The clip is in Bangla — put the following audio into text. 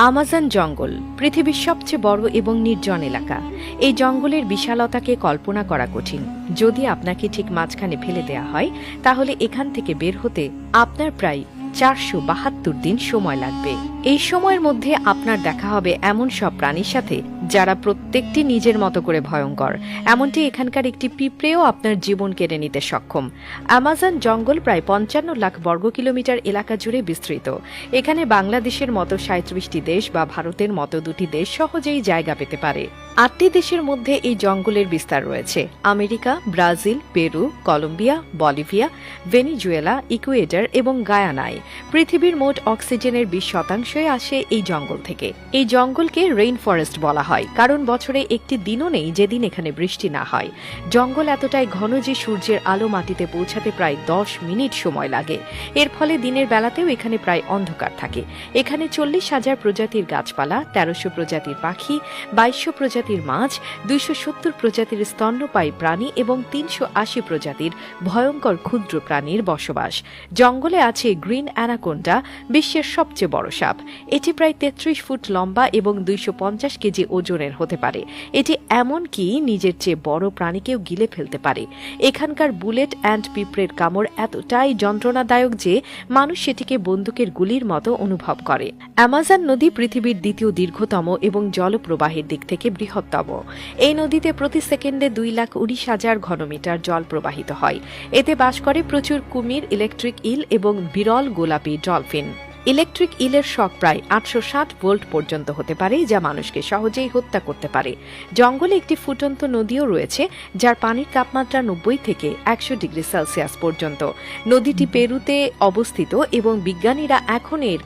আমাজন জঙ্গল পৃথিবীর সবচেয়ে বড় এবং নির্জন এলাকা। এই জঙ্গলের বিশালতাকে কল্পনা করা কঠিন। যদি আপনাকে ঠিক মাঝখানে ফেলে দেয়া হয়, তাহলে এখান থেকে বের হতে আপনার প্রায় 472 দিন সময় লাগবে। এই সময়ের মধ্যে আপনার দেখা হবে এমন সব প্রাণীর সাথে যারা প্রত্যেকটি নিজের মতো করে ভয়ঙ্কর। এমনটি এখানকার একটি পিঁপড়েও আপনার জীবন কেড়ে নিতে সক্ষম। আমাজন জঙ্গল প্রায় 55 লাখ বর্গ কিলোমিটার এলাকা জুড়ে বিস্তৃত। এখানে বাংলাদেশের মতো 37টি দেশ বা ভারতের মতো 2টি দেশ সহজেই জায়গা পেতে পারে। 8টি দেশের মধ্যে এই জঙ্গলের বিস্তার রয়েছে: America, Brazil, Peru, Colombia, Bolivia, Venezuela, Ecuador এবং গায়ানায়। পৃথিবীর মোট অক্সিজেনের 20% আসে এই জঙ্গল থেকে। এই জঙ্গলকে রেইন ফরেস্ট বলা হয়, কারণ বছরে একটি দিনও নেই যেদিন এখানে বৃষ্টি না হয়। জঙ্গল এতটাই ঘন যে সূর্যের আলো মাটিতে পৌঁছাতে প্রায় 10 মিনিট সময় লাগে। এর ফলে দিনের বেলাতেও এখানে প্রায় অন্ধকার থাকে। এখানে 40,000 প্রজাতির গাছপালা, 1300 প্রজাতির পাখি, 2200 প্রজাতির মাছ, 270 প্রজাতির স্তন্যপায়ী প্রাণী এবং 380 প্রজাতির ভয়ঙ্কর ক্ষুদ্র প্রাণীর বসবাস। জঙ্গলে আছে গ্রিন অ্যানাকোন্ডা, বিশ্বের সবচেয়ে বড় সাপ। এটি প্রায় 33 ফুট লম্বা এবং 250 কেজি ওজনের হতে পারে। এটি এমনকি নিজের চেয়ে বড় প্রাণীকেও গিলে ফেলতে পারে। এখানকার বুলেট অ্যান্ড পিঁপড়ের কামড় এতটাই যন্ত্রণাদায়ক যে মানুষ সেটিকে বন্দুকের গুলির মতো অনুভব করে। অ্যামাজন নদী পৃথিবীর দ্বিতীয় দীর্ঘতম এবং জলপ্রবাহের দিক থেকে বৃহত্তম। এই নদীতে প্রতি সেকেন্ডে 2,19,000 ঘনমিটার জল প্রবাহিত হয়। এতে বাস করে প্রচুর কুমির, ইলেকট্রিক ইল এবং বিরল গোলাপি ডলফিন। ইলেকট্রিক ইলের শক প্রায় 860 ভোল্ট পর্যন্ত হতে পারে, যা মানুষকে সহজেই হত্যা করতে পারে। জঙ্গলে একটি ফুটন্ত নদীও রয়েছে, যার পানির তাপমাত্রা 90 থেকে 100 ডিগ্রি সেলসিয়াস পর্যন্ত। নদীটি পেরুতে অবস্থিত এবং বিজ্ঞানীরা এখন এর